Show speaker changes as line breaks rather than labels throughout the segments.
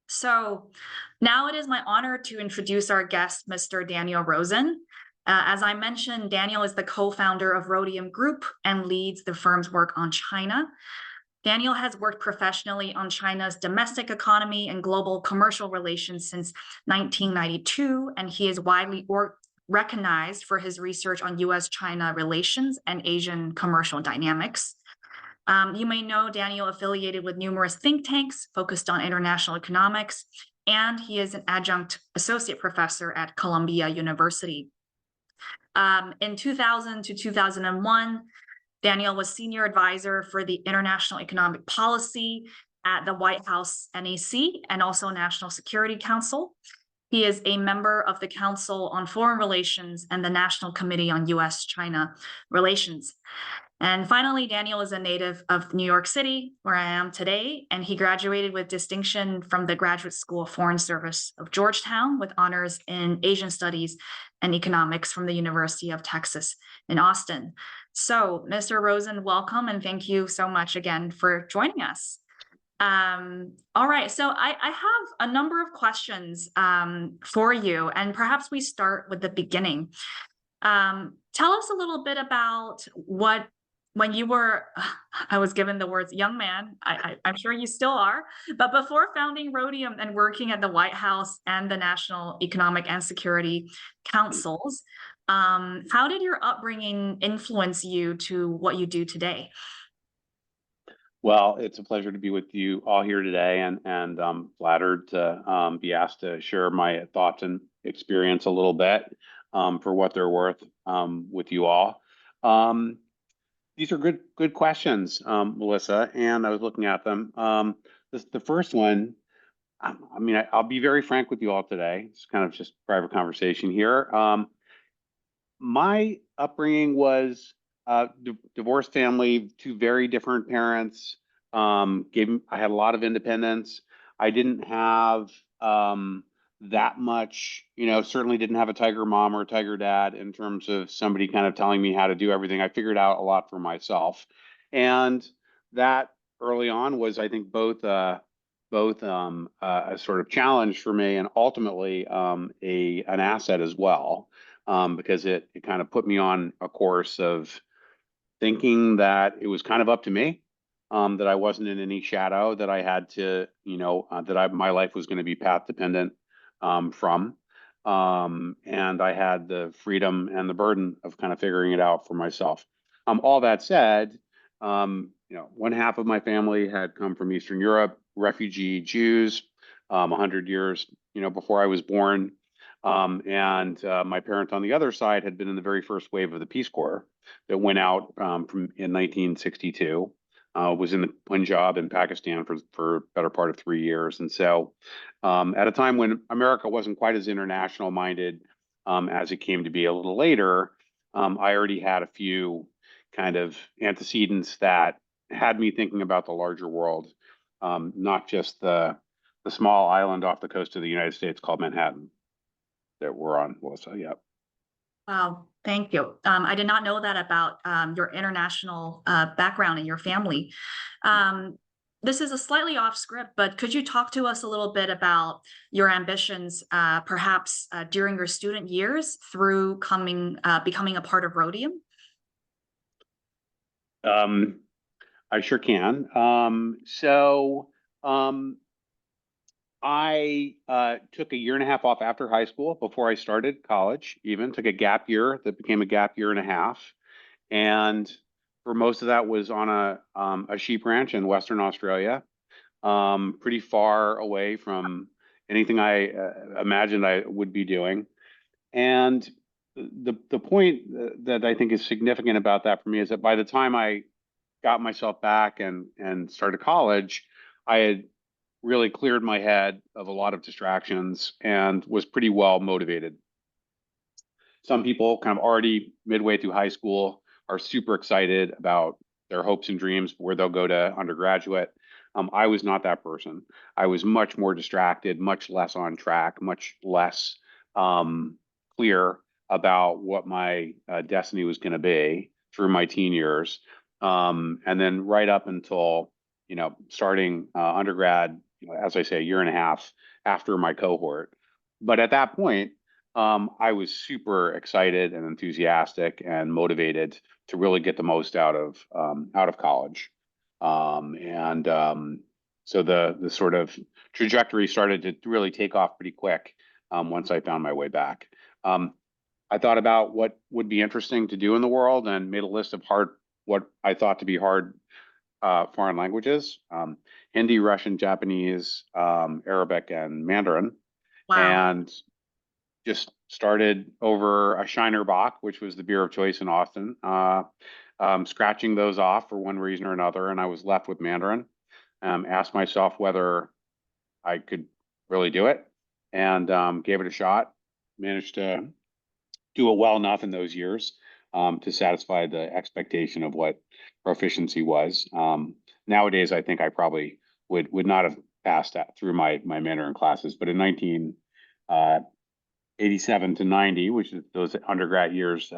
So now it is my honor to introduce our guest, Mr. Daniel Rosen. As I mentioned, Daniel is the co-founder of Rhodium Group and leads the firm's work on China. Daniel has worked professionally on China's domestic economy and global commercial relations since 1992, and he is widely recognized for his research on U.S.-China relations and Asian commercial dynamics. You may know Daniel affiliated with numerous think tanks focused on international economics, and he is an adjunct associate professor at Columbia University. In 2000 to 2001, Daniel was senior advisor for the International Economic Policy at the White House NEC and also National Security Council. He is a member of the Council on Foreign Relations and the National Committee on U.S.-China Relations. And finally, Daniel is a native of New York City, where I am today, and he graduated with distinction from the Graduate School of Foreign Service of Georgetown with honors in Asian Studies and Economics from the University of Texas in Austin. So, Mr. Rosen, welcome, and thank you so much again for joining us. All right, so I have a number of questions for you, and perhaps we start with the beginning. Tell us a little bit about when you were, I was given the words young man, I'm sure you still are, but before founding Rhodium and working at the White House and the National Economic and Security Councils, how did your upbringing influence you to what you do today?
Well, it's a pleasure to be with you all here today, and I'm flattered to be asked to share my thoughts and experience a little bit for what they're worth with you all. These are good questions, Melissa, and I was looking at them. The first one, I mean, I'll be very frank with you all today. It's kind of just private conversation here. My upbringing was divorced family, two very different parents. I had a lot of independence. I didn't have that much, certainly didn't have a tiger mom or a tiger dad in terms of somebody kind of telling me how to do everything. I figured out a lot for myself. And that early on was, I think, both a sort of challenge for me and ultimately an asset as well, because it kind of put me on a course of thinking that it was kind of up to me, that I wasn't in any shadow, that I had to, my life was going to be path dependent from. And I had the freedom and the burden of kind of figuring it out for myself. All that said, one half of my family had come from Eastern Europe, refugee Jews, 100 years, before I was born. And my parents on the other side had been in the very first wave of the Peace Corps that went out in 1962. Was in the Punjab in Pakistan for a better part of 3 years. And so at a time when America wasn't quite as international minded as it came to be a little later, I already had a few kind of antecedents that had me thinking about the larger world, not just the small island off the coast of the United States called Manhattan that we're on, Melissa. Yeah.
Wow, thank you. I did not know that about your international background in your family. This is a slightly off script, but could you talk to us a little bit about your ambitions, perhaps during your student years through becoming a part of Rhodium?
I sure can. I took a year and a half off after high school before I started college, took a gap year that became a gap year and a half. And for most of that was on a sheep ranch in Western Australia, pretty far away from anything I imagined I would be doing. And the point that I think is significant about that for me is that by the time I got myself back and started college, I had really cleared my head of a lot of distractions and was pretty well motivated. Some people kind of already midway through high school are super excited about their hopes and dreams, where they'll go to undergraduate. I was not that person. I was much more distracted, much less on track, much less clear about what my destiny was going to be through my teen years. And then right up until, starting undergrad, as I say, a year and a half after my cohort. But at that point, I was super excited and enthusiastic and motivated to really get the most out of college. And so the sort of trajectory started to really take off pretty quick once I found my way back. I thought about what would be interesting to do in the world and made a list of what I thought to be hard foreign languages, Hindi, Russian, Japanese, Arabic, and Mandarin,
Wow.
and just started over a Shiner Bock, which was the beer of choice in Austin, scratching those off for one reason or another, and I was left with Mandarin. Asked myself whether I could really do it, and gave it a shot. Managed to do it well enough in those years to satisfy the expectation of what proficiency was. Nowadays, I think I probably would not have passed that through my Mandarin classes, but in 1987 to 90, which is those undergrad years,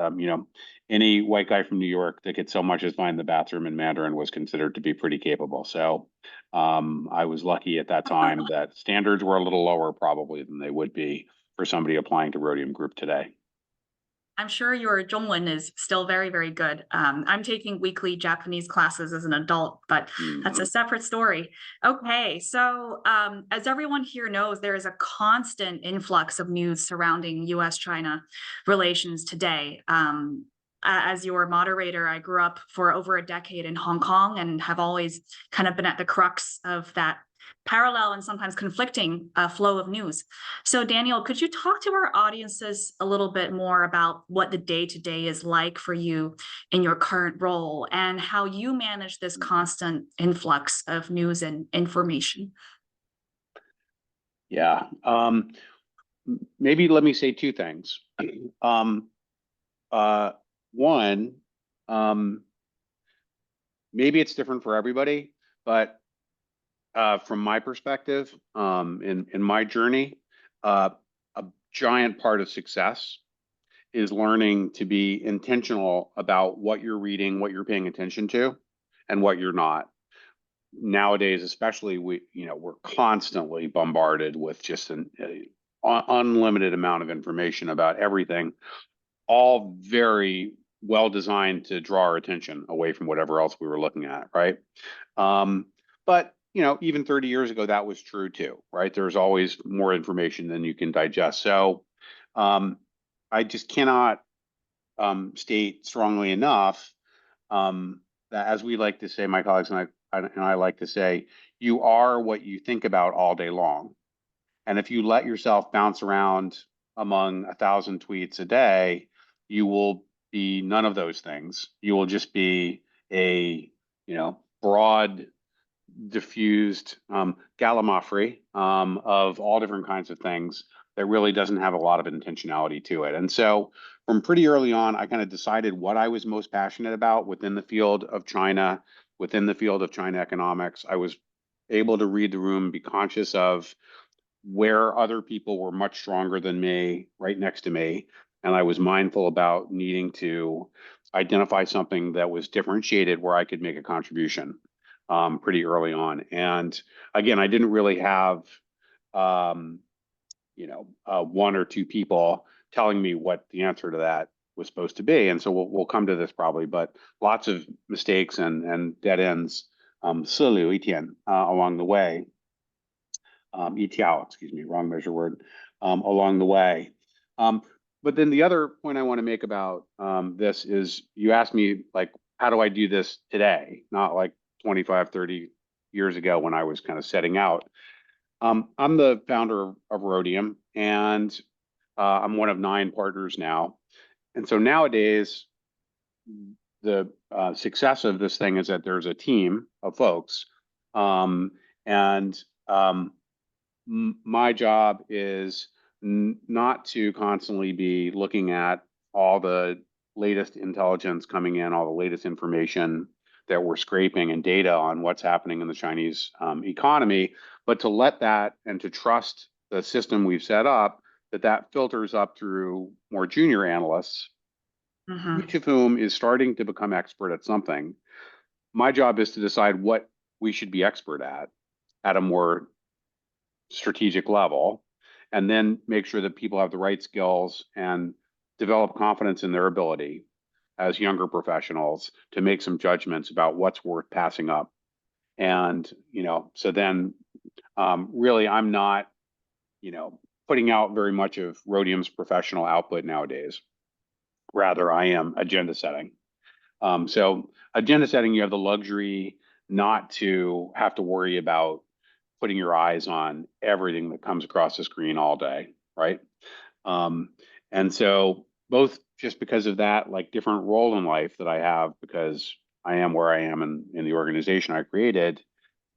any white guy from New York that could so much as find the bathroom in Mandarin was considered to be pretty capable. So I was lucky at that time that standards were a little lower probably than they would be for somebody applying to Rhodium Group today.
I'm sure your Zhongwen is still very, very good. I'm taking weekly Japanese classes as an adult, but that's a separate story. Okay, so as everyone here knows, there is a constant influx of news surrounding US-China relations today. As your moderator, I grew up for over a decade in Hong Kong and have always kind of been at the crux of that parallel and sometimes conflicting flow of news. So Daniel, could you talk to our audiences a little bit more about what the day-to-day is like for you in your current role and how you manage this constant influx of news and information?
Yeah. Maybe let me say two things. One, maybe it's different for everybody, but from my perspective, in my journey, a giant part of success is learning to be intentional about what you're reading, what you're paying attention to, and what you're not. Nowadays, especially, we're constantly bombarded with just an unlimited amount of information about everything, all very well designed to draw our attention away from whatever else we were looking at, right? But even 30 years ago, that was true too, right? There's always more information than you can digest. So I just cannot state strongly enough that, as we like to say, my colleagues and I like to say, you are what you think about all day long. And if you let yourself bounce around among 1,000 tweets a day, you will be none of those things. You will just be a, broad, diffused gallimaufry of all different kinds of things that really doesn't have a lot of intentionality to it. And so from pretty early on, I kind of decided what I was most passionate about within the field of China, within the field of China economics. I was able to read the room, be conscious of where other people were much stronger than me, right next to me. And I was mindful about needing to identify something that was differentiated where I could make a contribution pretty early on. And again, I didn't really have, one or two people telling me what the answer to that was supposed to be. And so we'll come to this probably, but lots of mistakes and dead ends, 四流一天, along the way. Excuse me, wrong measure word, along the way. But then the other point I want to make about this is you asked me, like, how do I do this today? Not like 25, 30 years ago when I was kind of setting out. I'm the founder of Rhodium, and I'm one of 9 partners now. And so nowadays, the success of this thing is that there's a team of folks. And my job is not to constantly be looking at all the latest intelligence coming in, all the latest information that we're scraping and data on what's happening in the Chinese economy, but to let that and to trust the system we've set up, that filters up through more junior analysts, each of whom is starting to become expert at something. My job is to decide what we should be expert at a more strategic level, and then make sure that people have the right skills and develop confidence in their ability as younger professionals to make some judgments about what's worth passing up. And, so then really I'm not, putting out very much of Rhodium's professional output nowadays. Rather, I am agenda setting. So agenda setting, you have the luxury not to have to worry about putting your eyes on everything that comes across the screen all day, right? And so both just because of that, like different role in life that I have, because I am where I am in the organization I created,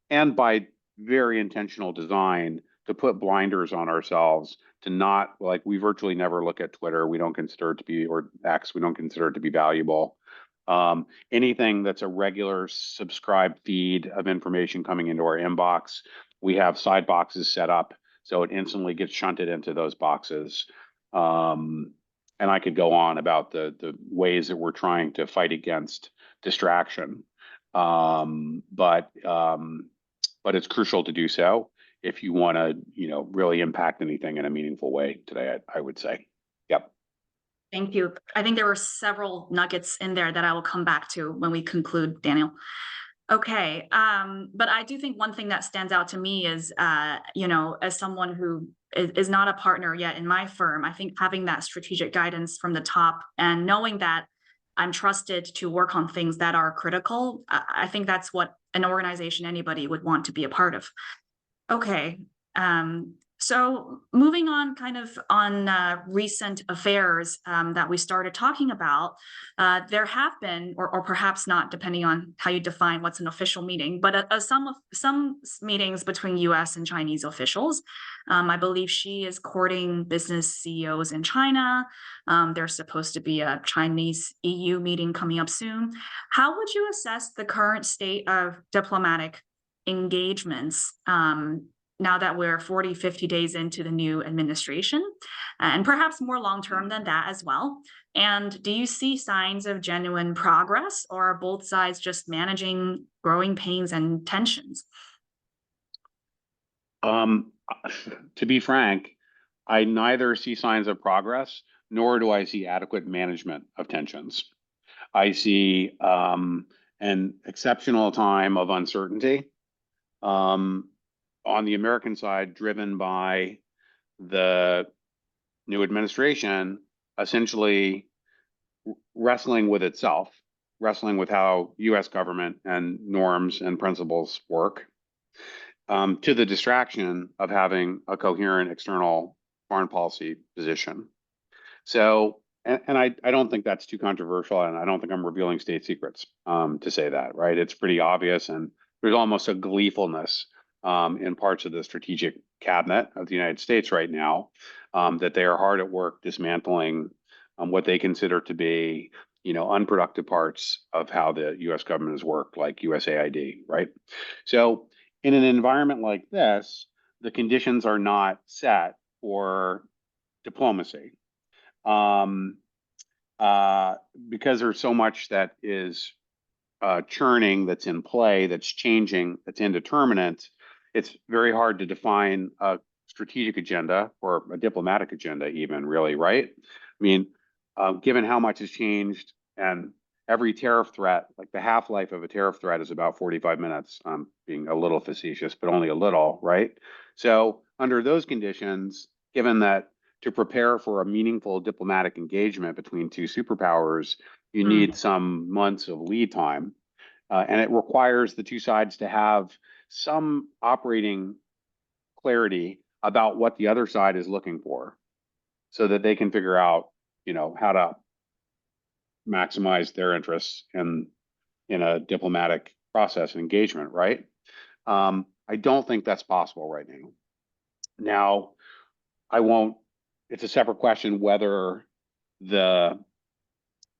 and by very intentional design to put blinders on ourselves to not, like, we virtually never look at Twitter. We don't consider it to be, or X, we don't consider it to be valuable. Anything that's a regular subscribed feed of information coming into our inbox, we have side boxes set up so it instantly gets shunted into those boxes. And I could go on about the ways that we're trying to fight against distraction. But it's crucial to do so if you want to, really impact anything in a meaningful way today, I would say. Yep.
Thank you. I think there were several nuggets in there that I will come back to when we conclude, Daniel. Okay. But I do think one thing that stands out to me is, as someone who is not a partner yet in my firm, I think having that strategic guidance from the top and knowing that I'm trusted to work on things that are critical, I think that's what an organization, anybody would want to be a part of. Okay. So moving on kind of on recent affairs that we started talking about, there have been, or perhaps not, depending on how you define what's an official meeting, but some meetings between US and Chinese officials. I believe Xi is courting business CEOs in China. There's supposed to be a Chinese EU meeting coming up soon. How would you assess the current state of diplomatic engagements now that we're 40, 50 days into the new administration, and perhaps more long-term than that as well? And do you see signs of genuine progress, or are both sides just managing growing pains and tensions?
To be frank, I neither see signs of progress, nor do I see adequate management of tensions. I see an exceptional time of uncertainty on the American side, driven by the new administration essentially wrestling with itself, wrestling with how US government and norms and principles work, to the distraction of having a coherent external foreign policy position. So, and I don't think that's too controversial, and I don't think I'm revealing state secrets to say that, right? It's pretty obvious, and there's almost a gleefulness in parts of the strategic cabinet of the United States right now that they are hard at work dismantling what they consider to be, unproductive parts of how the U.S. government has worked, like USAID, right? So, in an environment like this, the conditions are not set for diplomacy. Because there's so much that is churning, that's in play, that's changing, that's indeterminate, it's very hard to define a strategic agenda or a diplomatic agenda even, really, right? I mean, given how much has changed, and every tariff threat, like the half-life of a tariff threat is about 45 minutes. I'm being a little facetious, but only a little, right? So under those conditions, given that to prepare for a meaningful diplomatic engagement between two superpowers, you need some months of lead time. And it requires the two sides to have some operating clarity about what the other side is looking for so that they can figure out, how to maximize their interests in a diplomatic process and engagement, right? I don't think that's possible right now. Now, it's a separate question whether the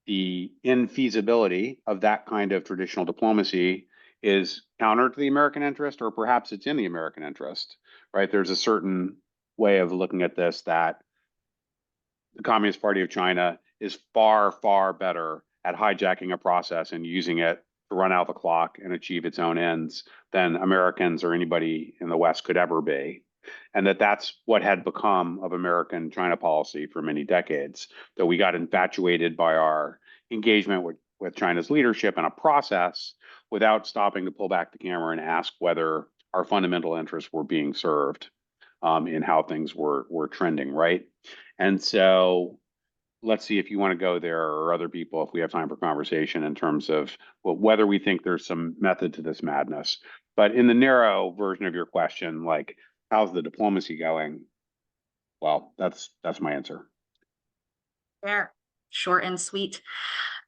infeasibility of that kind of traditional diplomacy is counter to the American interest, or perhaps it's in the American interest, right? There's a certain way of looking at this that the Communist Party of China is far, far better at hijacking a process and using it to run out the clock and achieve its own ends than Americans or anybody in the West could ever be. And that's what had become of American China policy for many decades, that we got infatuated by our engagement with China's leadership in a process without stopping to pull back the camera and ask whether our fundamental interests were being served in how things were trending, right? And so let's see if you want to go there or other people, if we have time for conversation in terms of whether we think there's some method to this madness. But in the narrow version of your question, like, how's the diplomacy going? Well, that's my answer.
Fair, short and sweet.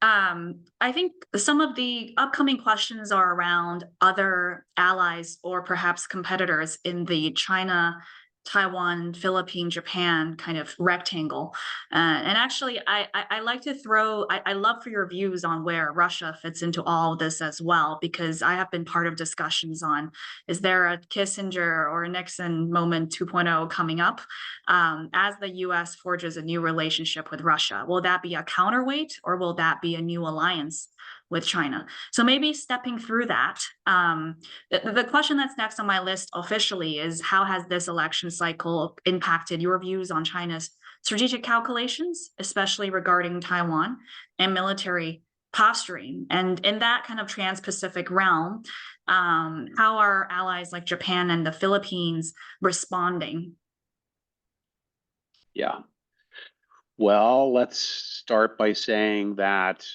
I think some of the upcoming questions are around other allies or perhaps competitors in the China, Taiwan, Philippine, Japan kind of rectangle. And actually, I like to throw, I love for your views on where Russia fits into all of this as well, because I have been part of discussions on, is there a Kissinger or a Nixon moment 2.0 coming up as the US forges a new relationship with Russia? Will that be a counterweight or will that be a new alliance with China? So maybe stepping through that, the question that's next on my list officially is, how has this election cycle impacted your views on China's strategic calculations, especially regarding Taiwan and military posturing? And in that kind of trans-Pacific realm, how are allies like Japan and the Philippines responding?
Yeah. Well, let's start by saying that,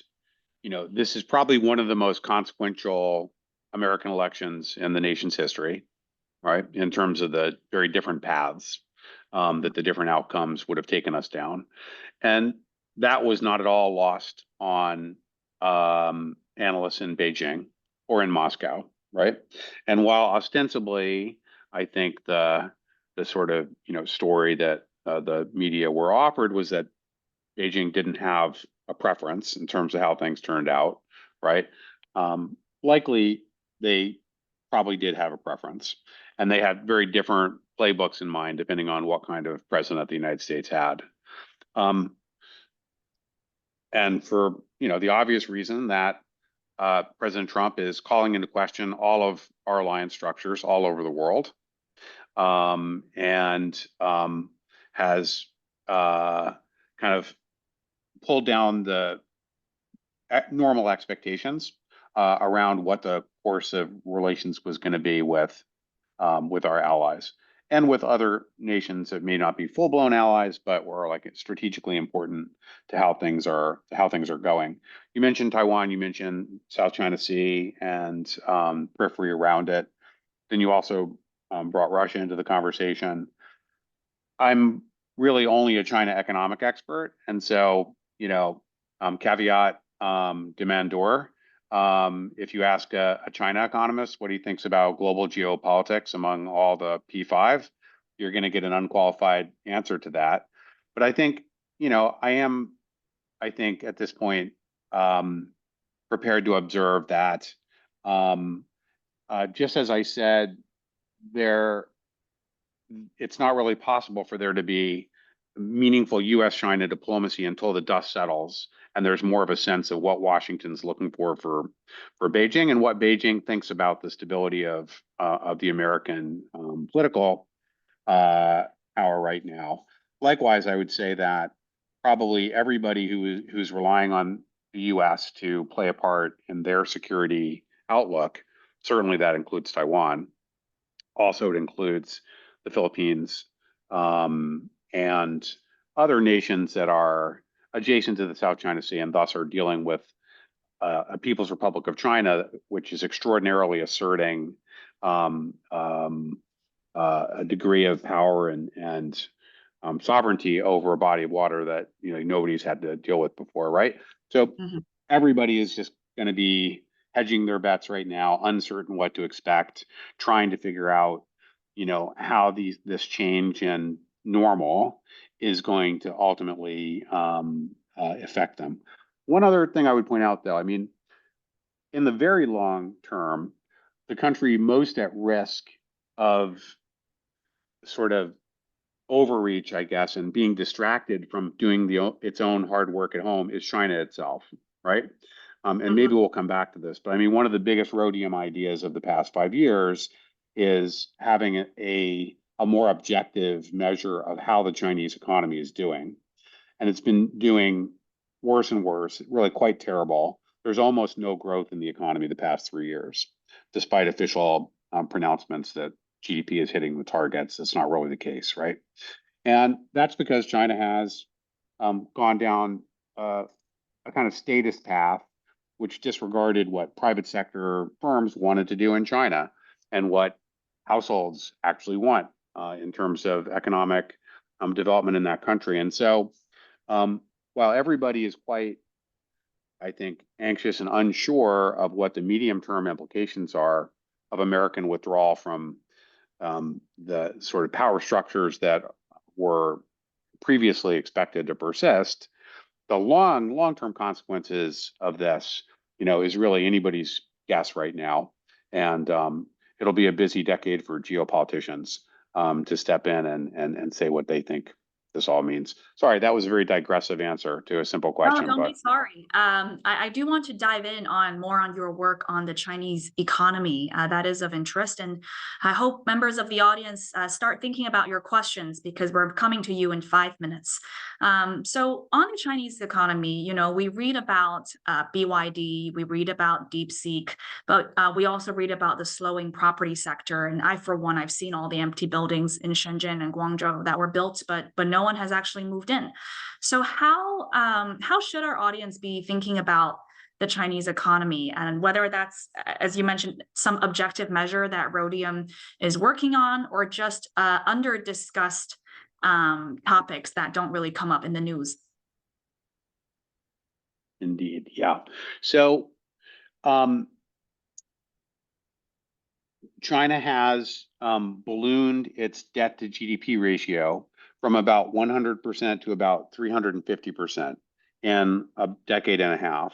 this is probably one of the most consequential American elections in the nation's history, right? In terms of the very different paths that the different outcomes would have taken us down. And that was not at all lost on analysts in Beijing or in Moscow, right? And while ostensibly, I think the sort of story that the media were offered was that Beijing didn't have a preference in terms of how things turned out, right? Likely they probably did have a preference, and they had very different playbooks in mind depending on what kind of president the United States had. And for the obvious reason that President Trump is calling into question all of our alliance structures all over the world, and has kind of pulled down the normal expectations around what the course of relations was going to be with our allies and with other nations that may not be full-blown allies, but were like strategically important to how things are going. You mentioned Taiwan, you mentioned South China Sea and periphery around it. Then you also brought Russia into the conversation. I'm really only a China economic expert, and so caveat demandor. If you ask a China economist what he thinks about global geopolitics among all the P5, you're going to get an unqualified answer to that. But I think I think at this point prepared to observe that just as I said, it's not really possible for there to be meaningful U.S.-China diplomacy until the dust settles and there's more of a sense of what Washington's looking for Beijing and what Beijing thinks about the stability of the American political power right now. Likewise, I would say that probably everybody who's relying on the U.S. to play a part in their security outlook, certainly that includes Taiwan. Also, it includes the Philippines and other nations that are adjacent to the South China Sea and thus are dealing with a People's Republic of China, which is extraordinarily asserting a degree of power and sovereignty over a body of water that nobody's had to deal with before, right? So everybody is just going to be hedging their bets right now, uncertain what to expect, trying to figure out, how this change in normal is going to ultimately affect them. One other thing I would point out, though, I mean, in the very long term, the country most at risk of sort of overreach, I guess, and being distracted from doing its own hard work at home is China itself, right? And maybe we'll come back to this, but I mean, one of the biggest rhodium ideas of the past 5 years is having a a more objective measure of how the Chinese economy is doing. And it's been doing worse and worse, really quite terrible. There's almost no growth in the economy the past 3 years, despite official pronouncements that GDP is hitting the targets. That's not really the case, right? And that's because China has gone down a kind of statist path, which disregarded what private sector firms wanted to do in China and what households actually want in terms of economic development in that country. And so, while everybody is quite, I think, anxious and unsure of what the medium-term implications are of American withdrawal from the sort of power structures that were previously expected to persist, the long-term consequences of this, is really anybody's guess right now. And it'll be a busy decade for geopoliticians to step in and say what they think this all means. Sorry, that was a very digressive answer to a simple question.
No, don't be sorry. I do want to dive in more on your work on the Chinese economy. That is of interest. And I hope members of the audience start thinking about your questions, because we're coming to you in 5 minutes. So on the Chinese economy, we read about BYD, we read about DeepSeek, but we also read about the slowing property sector. And I, for one, I've seen all the empty buildings in Shenzhen and Guangzhou that were built, but no one has actually moved in. So how should our audience be thinking about the Chinese economy, and whether that's, as you mentioned, some objective measure that Rhodium is working on, or just under discussed topics that don't really come up in the news?
Indeed, yeah. So China has ballooned its debt to GDP ratio from about 100% to about 350% in a decade and a half.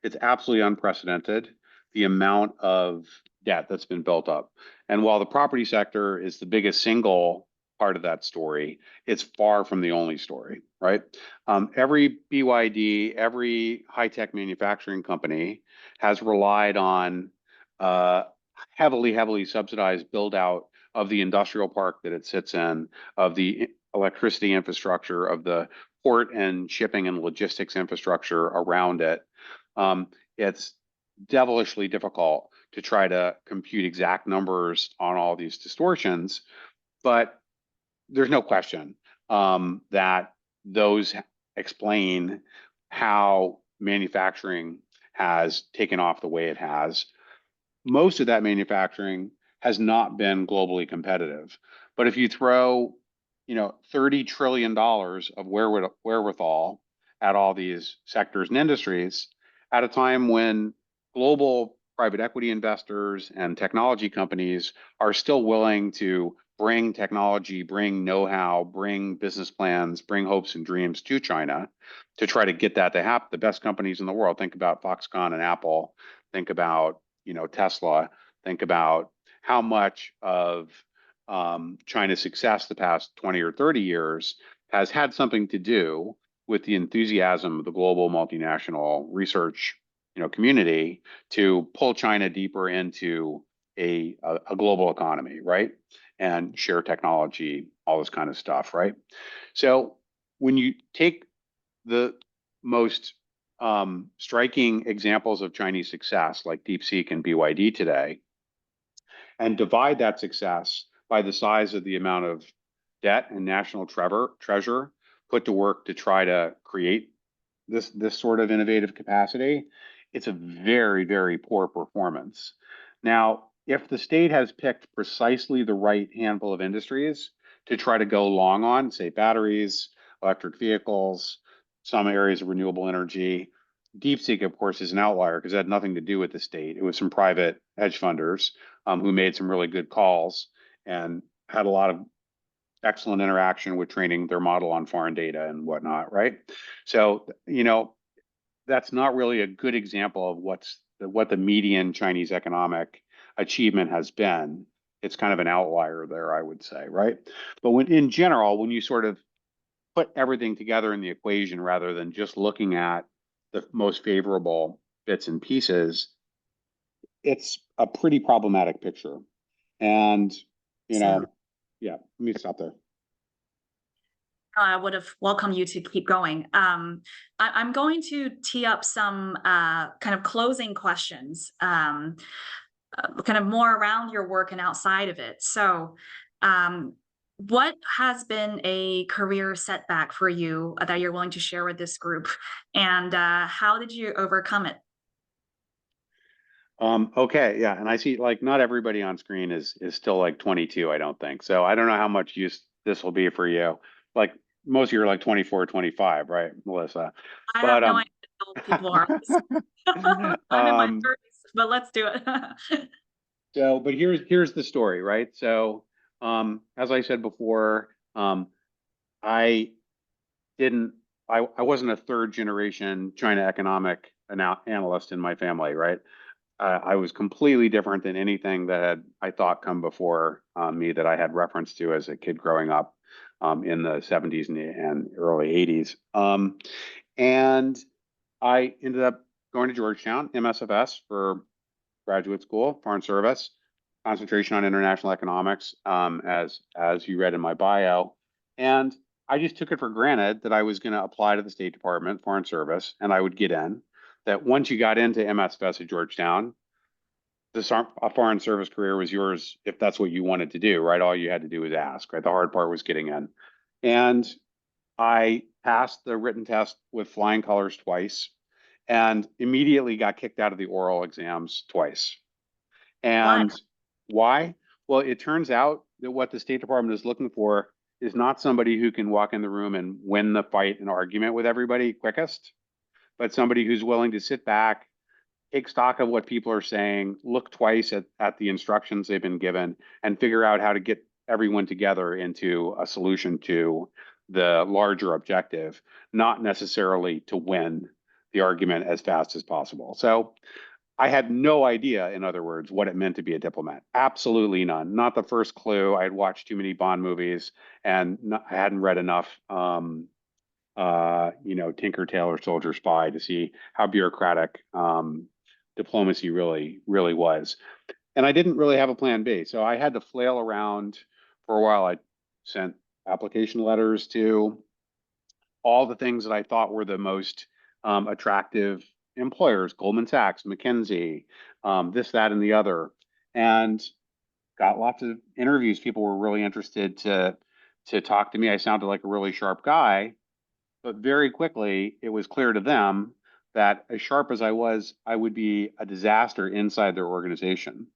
It's absolutely unprecedented, the amount of debt that's been built up. And while the property sector is the biggest single part of that story, it's far from the only story, right? Every BYD, every high-tech manufacturing company has relied on heavily subsidized build out of the industrial park that it sits in, of the electricity infrastructure, of the port and shipping and logistics infrastructure around it. It's devilishly difficult to try to compute exact numbers on all these distortions, but there's no question that those explain how manufacturing has taken off the way it has. Most of that manufacturing has not been globally competitive. But if you throw, $30 trillion of wherewithal at all these sectors and industries at a time when global private equity investors and technology companies are still willing to bring technology, bring know-how, bring business plans, bring hopes and dreams to China to try to get that to happen. The best companies in the world, think about Foxconn and Apple, think about Tesla, think about how much of China's success the past 20 or 30 years has had something to do with the enthusiasm of the global multinational research community to pull China deeper into a global economy, right? And share technology, all this kind of stuff, right? So when you take the most striking examples of Chinese success, like DeepSeek and BYD today, and divide that success by the size of the amount of debt and national treasure put to work to try to create this sort of innovative capacity, it's a very, very poor performance. Now, if the state has picked precisely the right handful of industries to try to go long on, say batteries, electric vehicles, some areas of renewable energy, DeepSeek, of course, is an outlier because it had nothing to do with the state. It was some private hedge funders who made some really good calls and had a lot of excellent interaction with training their model on foreign data and whatnot, right? So, that's not really a good example of what the median Chinese economic achievement has been. It's kind of an outlier there, I would say, right? But in general, when you sort of put everything together in the equation rather than just looking at the most favorable bits and pieces, it's a pretty problematic picture. And,
So
Yeah, let me stop there.
I would have welcomed you to keep going. I'm going to tee up some kind of closing questions, kind of more around your work and outside of it. So, what has been a career setback for you that you're willing to share with this group, and how did you overcome it?
Okay, yeah, and I see like not everybody on screen is still like 22, I don't think. So I don't know how much use this will be for you. Like most of you are like 24, 25, right, Melissa?
I have
But
no idea how old people are. I'm in my
um
30s, but let's do it.
but here's the story, right? So as I said before, I didn't I wasn't a third generation China economic analyst in my family, right? I was completely different than anything that had, I thought, come before me that I had reference to as a kid growing up in the 70s and early 80s. And I ended up going to Georgetown, MSFS for graduate school, foreign service, concentration on international economics, as you read in my bio. And I just took it for granted that I was going to apply to the State Department, foreign service, and I would get in. That once you got into MSFS at Georgetown, a foreign service career was yours if that's what you wanted to do, right? All you had to do was ask, right? The hard part was getting in. And I passed the written test with flying colors twice and immediately got kicked out of the oral exams twice.
Why?
And why? Well, it turns out that what the State Department is looking for is not somebody who can walk in the room and win the fight and argument with everybody quickest, but somebody who's willing to sit back, take stock of what people are saying, look twice at the instructions they've been given, and figure out how to get everyone together into a solution to the larger objective, not necessarily to win the argument as fast as possible. So I had no idea, in other words, what it meant to be a diplomat. Absolutely none. Not the first clue. I had watched too many Bond movies and I hadn't read enough Tinker Tailor Soldier Spy to see how bureaucratic diplomacy really was. And I didn't really have a plan B. So I had to flail around for a while. I sent application letters to all the things that I thought were the most attractive employers, Goldman Sachs, McKinsey, this, that, and the other, and got lots of interviews. People were really interested to talk to me. I sounded like a really sharp guy, but very quickly it was clear to them that as sharp as I was, I would be a disaster inside their organization.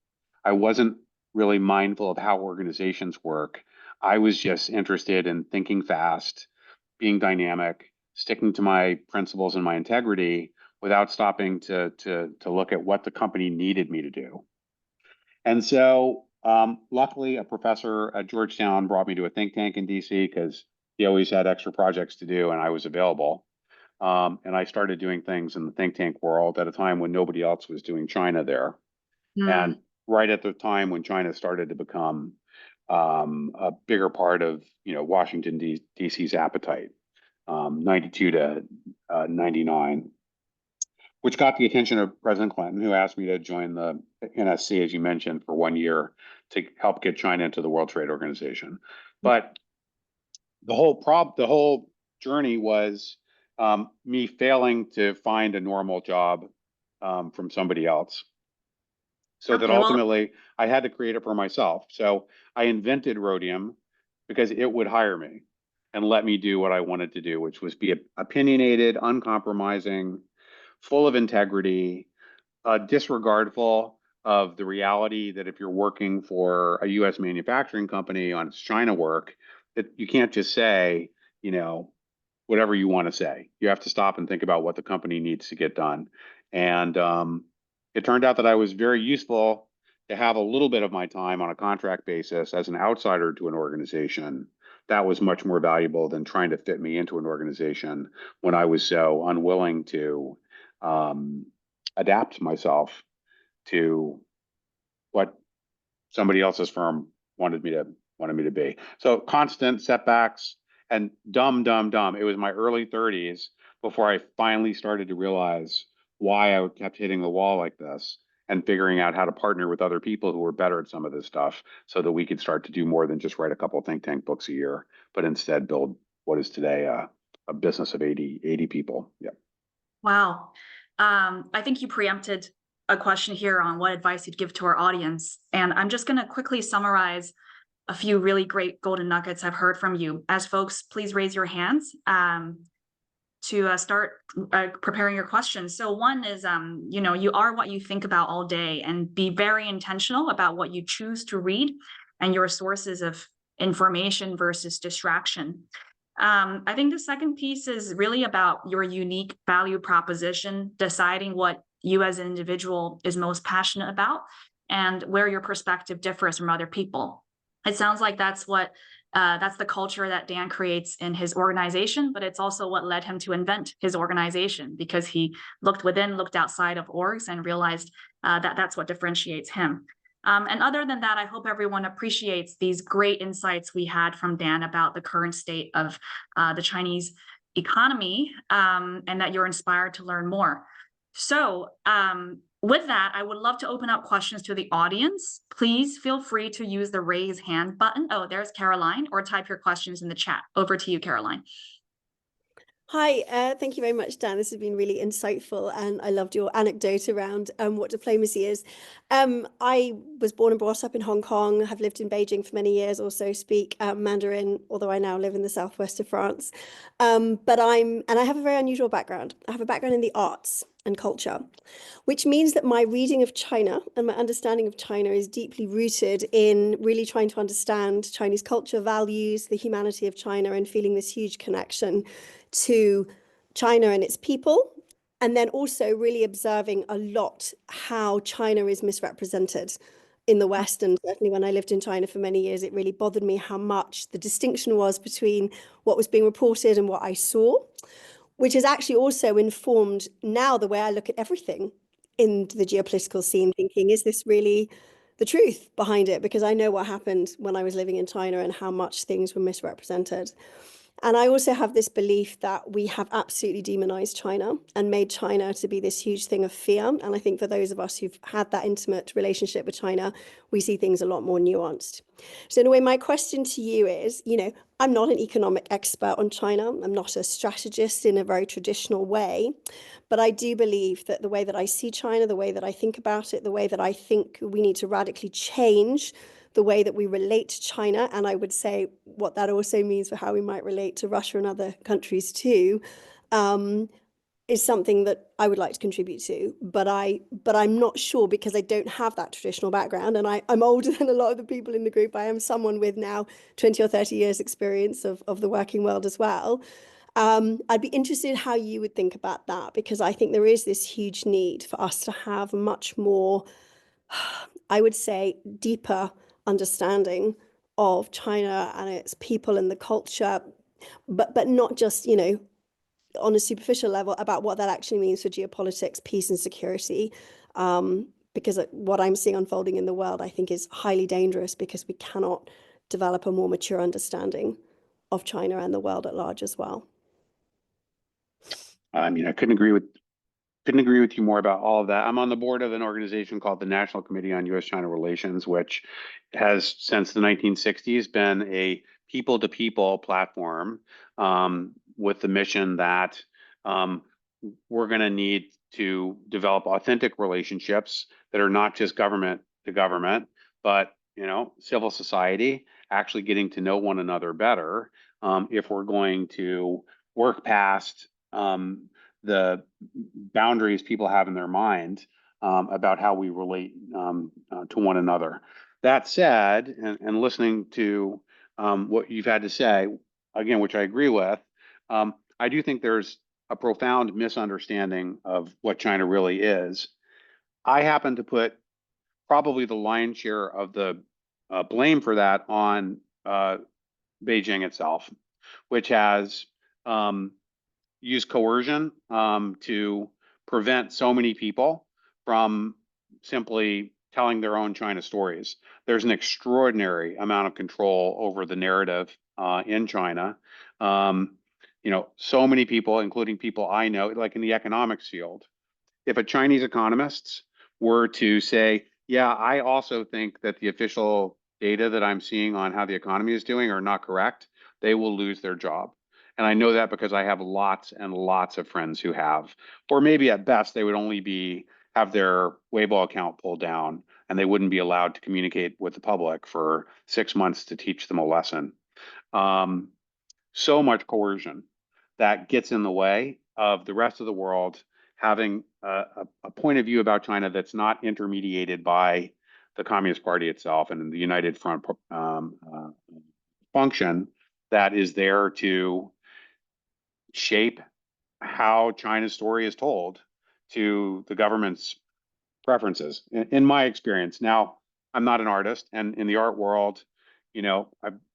I wasn't really mindful of how organizations work. I was just interested in thinking fast, being dynamic, sticking to my principles and my integrity without stopping to look at what the company needed me to do. And so, luckily, a professor at Georgetown brought me to a think tank in DC because he always had extra projects to do and I was available. And I started doing things in the think tank world at a time when nobody else was doing China there.
Hmm.
And right at the time when China started to become a bigger part of Washington DC's appetite, 92 to 99, which got the attention of President Clinton, who asked me to join the NSC, as you mentioned, for 1 year to help get China into the World Trade Organization. But the whole journey was me failing to find a normal job from somebody else. So that
Okay, well,
ultimately I had to create it for myself. So I invented Rhodium because it would hire me and let me do what I wanted to do, which was be opinionated, uncompromising, full of integrity, disregardful of the reality that if you're working for a US manufacturing company on its China work, that you can't just say, you know, whatever you want to say. You have to stop and think about what the company needs to get done. And it turned out that I was very useful to have a little bit of my time on a contract basis as an outsider to an organization. That was much more valuable than trying to fit me into an organization when I was so unwilling to um, adapt myself to what somebody else's firm wanted me to be. So constant setbacks and dumb. It was my early 30s before I finally started to realize why I kept hitting the wall like this and figuring out how to partner with other people who are better at some of this stuff so that we could start to do more than just write a couple think tank books a year, but instead build what is today a business of 80 people. Yeah.
Wow. I think you preempted a question here on what advice you'd give to our audience. And I'm just going to quickly summarize a few really great golden nuggets I've heard from you. As folks, please raise your hands to start preparing your questions. So one is, you are what you think about all day, and be very intentional about what you choose to read and your sources of information versus distraction. I think the second piece is really about your unique value proposition, deciding what you as an individual is most passionate about and where your perspective differs from other people. It sounds like that's the culture that Dan creates in his organization, but it's also what led him to invent his organization, because he looked within, looked outside of orgs, and realized that that's what differentiates him. And other than that, I hope everyone appreciates these great insights we had from Dan about the current state of the Chinese economy, and that you're inspired to learn more. So with that, I would love to open up questions to the audience. Please feel free to use the raise hand button. Oh, there's Caroline, or type your questions in the chat. Over to you, Caroline.
Hi, thank you very much, Dan. This has been really insightful, and I loved your anecdote around what diplomacy is. I was born and brought up in Hong Kong, have lived in Beijing for many years, also speak Mandarin, although I now live in the southwest of France. And I have a very unusual background. I have a background in the arts and culture, which means that my reading of China and my understanding of China is deeply rooted in really trying to understand Chinese culture, values, the humanity of China, and feeling this huge connection to China and its people, and then also really observing a lot how China is misrepresented in the West. And certainly when I lived in China for many years, it really bothered me how much the distinction was between what was being reported and what I saw, which has actually also informed now the way I look at everything in the geopolitical scene, thinking, is this really the truth behind it? Because I know what happened when I was living in China and how much things were misrepresented. And I also have this belief that we have absolutely demonized China and made China to be this huge thing of fear. And I think for those of us who've had that intimate relationship with China, we see things a lot more nuanced. So in a way, my question to you is, I'm not an economic expert on China. I'm not a strategist in a very traditional way, but I do believe that the way that I see China, the way that I think about it, the way that I think we need to radically change the way that we relate to China, and I would say what that also means for how we might relate to Russia and other countries too, is something that I would like to contribute to. But I'm not sure, because I don't have that traditional background, and I'm older than a lot of the people in the group. I am someone with now 20 or 30 years experience of the working world as well. I'd be interested in how you would think about that, because I think there is this huge need for us to have much more, I would say, deeper understanding of China and its people and the culture, but not just, on a superficial level, about what that actually means for geopolitics, peace and security. Because what I'm seeing unfolding in the world, I think, is highly dangerous, because we cannot develop a more mature understanding of China and the world at large as well.
I mean, I couldn't agree with you more about all of that. I'm on the board of an organization called the National Committee on U.S.-China Relations, which has since the 1960s been a people-to-people platform, with the mission that we're going to need to develop authentic relationships that are not just government to government, but civil society, actually getting to know one another better, if we're going to work past the boundaries people have in their mind about how we relate to one another. That said, and listening to what you've had to say, again, which I agree with, I do think there's a profound misunderstanding of what China really is. I happen to put probably the lion's share of the blame for that on Beijing itself, which has used coercion to prevent so many people from simply telling their own China stories. There's an extraordinary amount of control over the narrative in China. So many people, including people I know, like in the economics field, if a Chinese economist were to say, yeah, I also think that the official data that I'm seeing on how the economy is doing are not correct, they will lose their job. And I know that because I have lots and lots of friends who have, or maybe at best they would only have their Weibo account pulled down and they wouldn't be allowed to communicate with the public for 6 months to teach them a lesson. So much coercion that gets in the way of the rest of the world having a point of view about China that's not intermediated by the Communist Party itself and the United Front function that is there to shape how China's story is told to the government's preferences. In my experience, now I'm not an artist, and in the art world,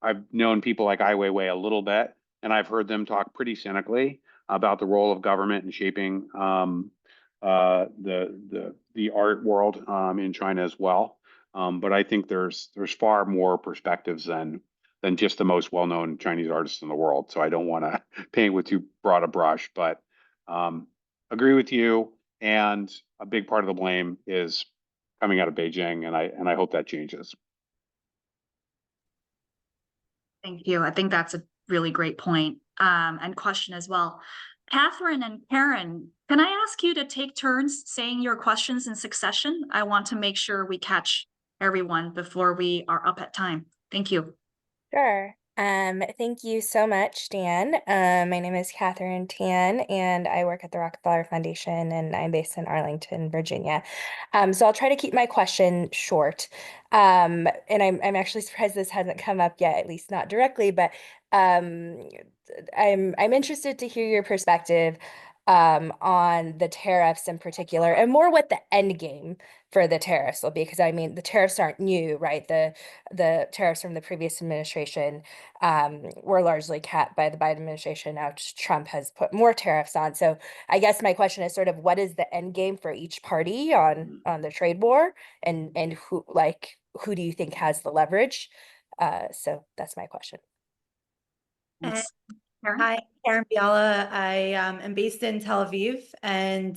I've known people like Ai Weiwei a little bit, and I've heard them talk pretty cynically about the role of government in shaping the art world in China as well. But I think there's far more perspectives than just the most well-known Chinese artists in the world. So I don't want to paint with too broad a brush, but agree with you. And a big part of the blame is coming out of Beijing, and I hope that changes.
Thank you. I think that's a really great point, and question as well. Catherine and Karen, can I ask you to take turns saying your questions in succession? I want to make sure we catch everyone before we are up at time. Thank you.
Sure. Thank you so much, Dan. My name is Catherine Tan, and I work at the Rockefeller Foundation, and I'm based in Arlington, Virginia. So I'll try to keep my question short. And I'm actually surprised this hasn't come up yet, at least not directly, but I'm interested to hear your perspective on the tariffs in particular, and more what the end game for the tariffs will be, because I mean the tariffs aren't new, right? The tariffs from the previous administration were largely capped by the Biden administration. Now Trump has put more tariffs on. So I guess my question is sort of what is the end game for each party on the trade war, and who do you think has the leverage? So that's my question.
Thanks. Karen?
Hi, Karen Biala. I am based in Tel Aviv and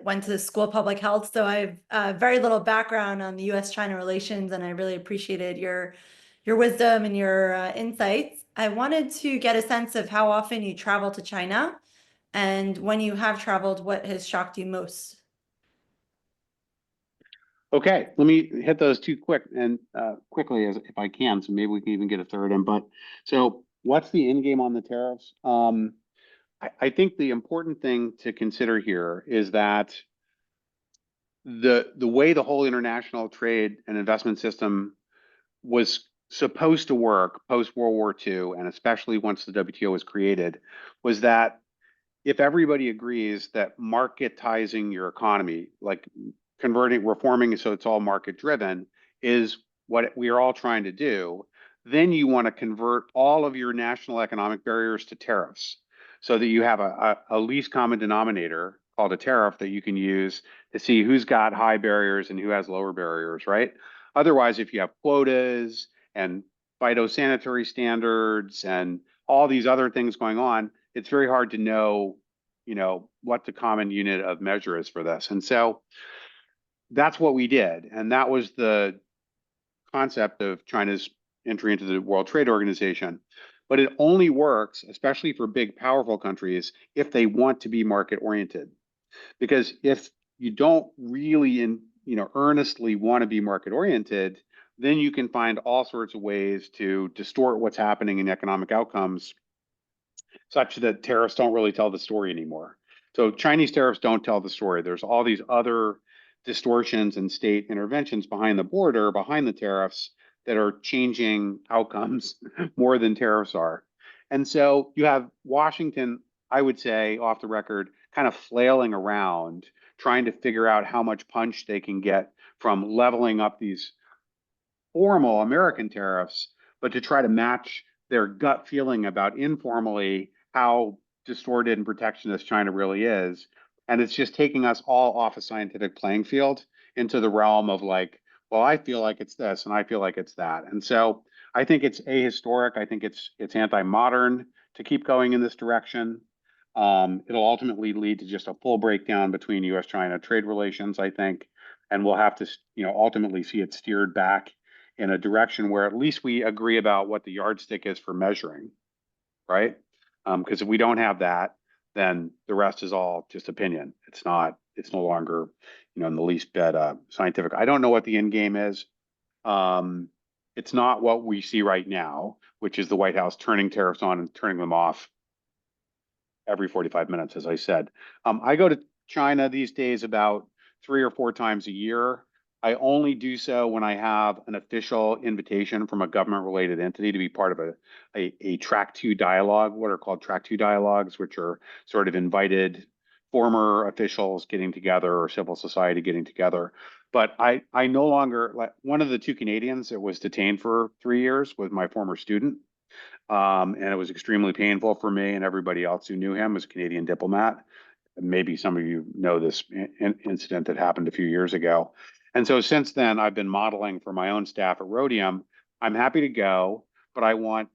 went to the School of Public Health. So I have very little background on the U.S.-China relations, and I really appreciated your wisdom and your insights. I wanted to get a sense of how often you travel to China, and when you have traveled, what has shocked you most?
Okay, let me hit those two quickly as if I can, so maybe we can even get a third in. But so what's the end game on the tariffs? I think the important thing to consider here is that the way the whole international trade and investment system was supposed to work post World War II, and especially once the WTO was created, was that if everybody agrees that marketizing your economy, like reforming so it's all market driven, is what we are all trying to do, then you want to convert all of your national economic barriers to tariffs so that you have a least common denominator called a tariff that you can use to see who's got high barriers and who has lower barriers, right? Otherwise, if you have quotas and phytosanitary standards and all these other things going on, it's very hard to know, what the common unit of measure is for this. And so that's what we did. And that was the concept of China's entry into the World Trade Organization. But it only works, especially for big, powerful countries, if they want to be market oriented. Because if you don't really, earnestly want to be market oriented, then you can find all sorts of ways to distort what's happening in economic outcomes such that tariffs don't really tell the story anymore. So Chinese tariffs don't tell the story. There's all these other distortions and state interventions behind the border, behind the tariffs, that are changing outcomes more than tariffs are. And so you have Washington, I would say, off the record, kind of flailing around, trying to figure out how much punch they can get from leveling up these formal American tariffs, but to try to match their gut feeling about informally how distorted and protectionist China really is. And it's just taking us all off a scientific playing field into the realm of like, well, I feel like it's this and I feel like it's that. And so I think it's ahistoric. I think it's anti-modern to keep going in this direction. It'll ultimately lead to just a full breakdown between US-China trade relations, I think. and we'll have to, ultimately see it steered back in a direction where at least we agree about what the yardstick is for measuring, right? Because if we don't have that, then the rest is all just opinion. It's no longer, in the least bit scientific. I don't know what the end game is. It's not what we see right now, which is the White House turning tariffs on and turning them off every 45 minutes, as I said. I go to China these days about 3 or 4 times a year. I only do so when I have an official invitation from a government-related entity to be part of a track 2 dialogue, what are called track 2 dialogues, which are sort of invited former officials getting together or civil society getting together. But I no longer, like, one of the 2 Canadians that was detained for 3 years was my former student. And it was extremely painful for me and everybody else who knew him as a Canadian diplomat. Maybe some of you know this incident that happened a few years ago. And so since then, I've been modeling for my own staff at Rhodium. I'm happy to go, but I want,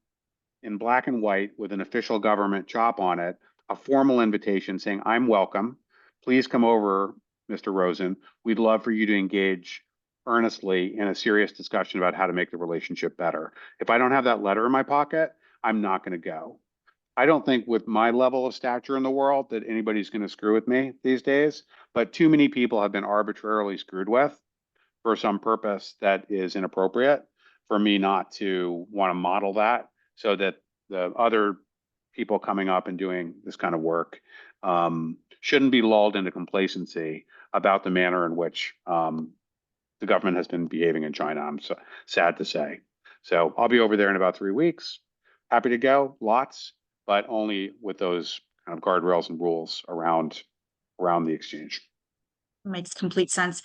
in black and white with an official government chop on it, a formal invitation saying, I'm welcome. Please come over, Mr. Rosen. We'd love for you to engage earnestly in a serious discussion about how to make the relationship better. If I don't have that letter in my pocket, I'm not going to go. I don't think with my level of stature in the world that anybody's going to screw with me these days, but too many people have been arbitrarily screwed with for some purpose that is inappropriate for me not to want to model that, so that the other people coming up and doing this kind of work shouldn't be lulled into complacency about the manner in which the government has been behaving in China. I'm so sad to say. So I'll be over there in about 3 weeks. Happy to go, lots, but only with those kind of guardrails and rules around the exchange.
Makes complete sense.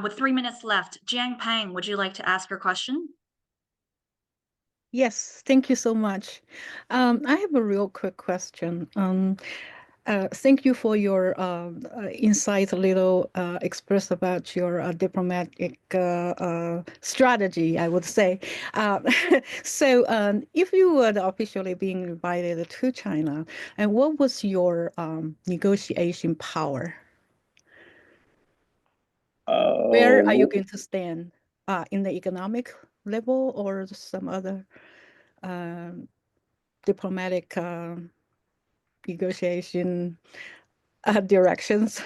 With 3 minutes left, Jiang Pang, would you like to ask your question?
Yes, thank you so much. I have a real quick question. Thank you for your insight, a little express about your diplomatic strategy, I would say. So if you were officially being invited to China, and what was your negotiation power? Where are you going to stand? In the economic level or some other diplomatic negotiation directions?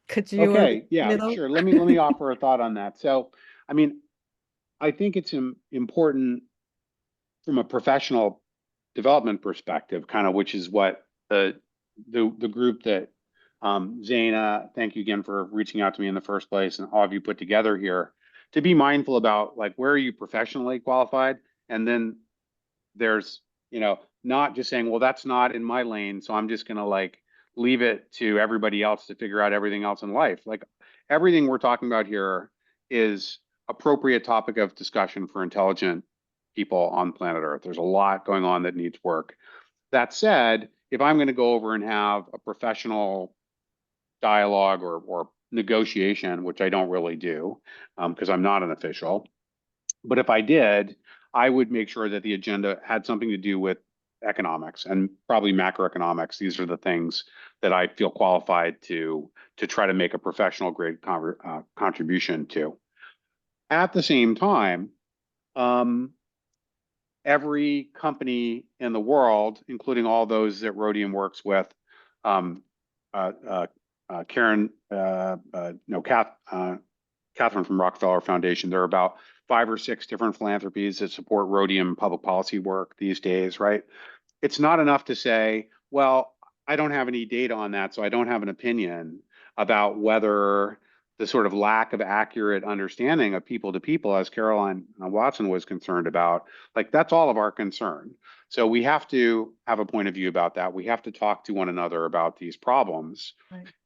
Could you
Okay, yeah, sure. Let me offer a thought on that. So, I mean, I think it's important from a professional development perspective, kind of, which is what the group that Zaina, thank you again for reaching out to me in the first place, and all of you put together here, to be mindful about, like, where are you professionally qualified, and then there's, not just saying, well, that's not in my lane, so I'm just gonna, like, leave it to everybody else to figure out everything else in life. Like, everything we're talking about here is appropriate topic of discussion for intelligent people on planet Earth. There's a lot going on that needs work. That said, if I'm going to go over and have a professional dialogue or negotiation, which I don't really do because I'm not an official, but if I did, I would make sure that the agenda had something to do with economics and probably macroeconomics. These are the things that I feel qualified to try to make a professional grade contribution to. At the same time, every company in the world, including all those that Rhodium works with, Catherine from Rockefeller Foundation, there are about 5 or 6 different philanthropies that support Rhodium public policy work these days, right? It's not enough to say, well, I don't have any data on that, so I don't have an opinion about whether the sort of lack of accurate understanding of people to people, as Caroline Watson was concerned about, like, that's all of our concern. So we have to have a point of view about that. We have to talk to one another about these problems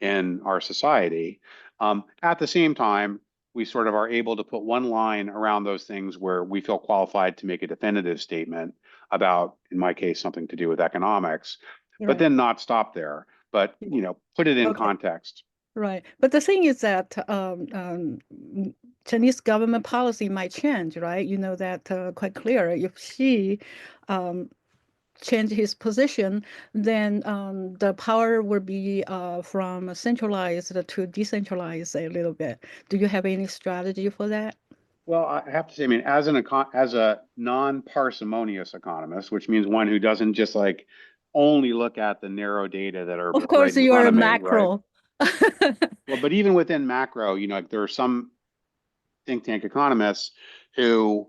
in our society. At the same time, we sort of are able to put one line around those things where we feel qualified to make a definitive statement about, in my case, something to do with economics, but then not stop there, but, put it in context.
Right. But the thing is that Chinese government policy might change, right? You know that quite clear. If she change his position, then the power will be from centralized to decentralized a little bit. Do you have any strategy for that?
Well, I have to say, I mean, as a non-parsimonious economist, which means one who doesn't just like only look at the narrow data that are
Of course,
right in
you are
front
a
of me, right?
macro.
Well, but even within macro, you know, like there are some think tank economists who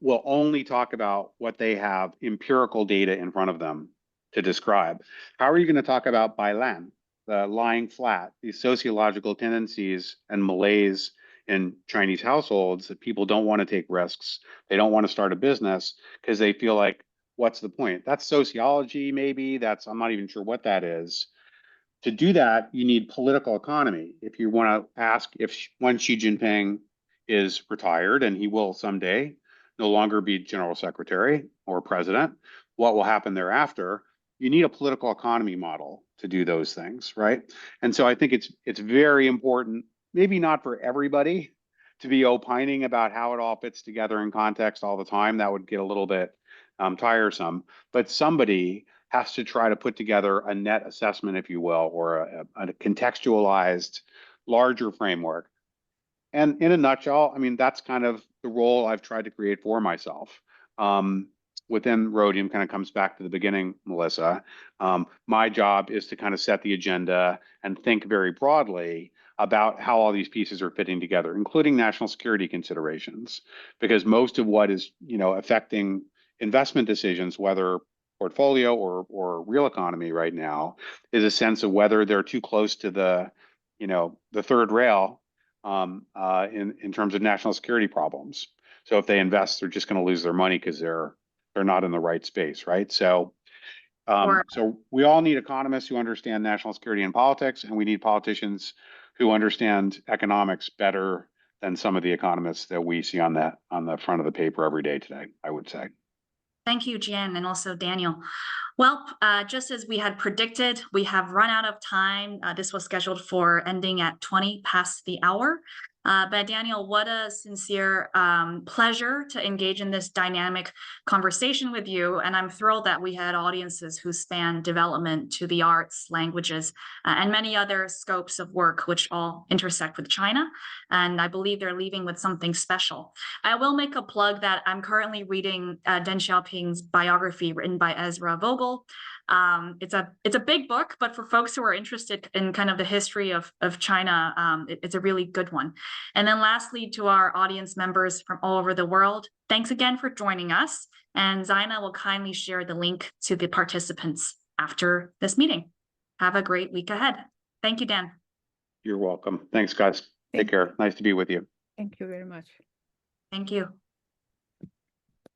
will only talk about what they have empirical data in front of them to describe. How are you going to talk about Bailan, the lying flat, these sociological tendencies and malaise in Chinese households that people don't want to take risks, they don't want to start a business because they feel like, what's the point? That's sociology, maybe. I'm not even sure what that is. To do that, you need political economy. If you want to ask when Xi Jinping is retired, and he will someday no longer be general secretary or president, what will happen thereafter? You need a political economy model to do those things, right? And so I think it's very important, maybe not for everybody, to be opining about how it all fits together in context all the time. That would get a little bit tiresome. But somebody has to try to put together a net assessment, if you will, or a contextualized larger framework. And in a nutshell, I mean, that's kind of the role I've tried to create for myself. Within Rhodium, kind of comes back to the beginning, Melissa. My job is to kind of set the agenda and think very broadly about how all these pieces are fitting together, including national security considerations, because most of what is, you know, affecting investment decisions, whether portfolio or real economy right now, is a sense of whether they're too close to the, you know, the third rail in terms of national security problems. So if they invest, they're just going to lose their money because they're not in the right space, right? So so we all need economists who understand national security and politics, and we need politicians who understand economics better than some of the economists that we see on the front of the paper every day today, I would say.
Thank you, Jan, and also Daniel. Well, just as we had predicted, we have run out of time. This was scheduled for ending at 20 past the hour. But Daniel, what a sincere pleasure to engage in this dynamic conversation with you. And I'm thrilled that we had audiences who span development to the arts, languages, and many other scopes of work, which all intersect with China. And I believe they're leaving with something special. I will make a plug that I'm currently reading Deng Xiaoping's biography written by Ezra Vogel. It's a big book, but for folks who are interested in kind of the history of China, it's a really good one. And then lastly, to our audience members from all over the world, thanks again for joining us. And Zaina will kindly share the link to the participants after this meeting. Have a great week ahead. Thank you, Dan.
You're welcome. Thanks, guys. Take care. Nice to be with you.
Thank you very much.
Thank you.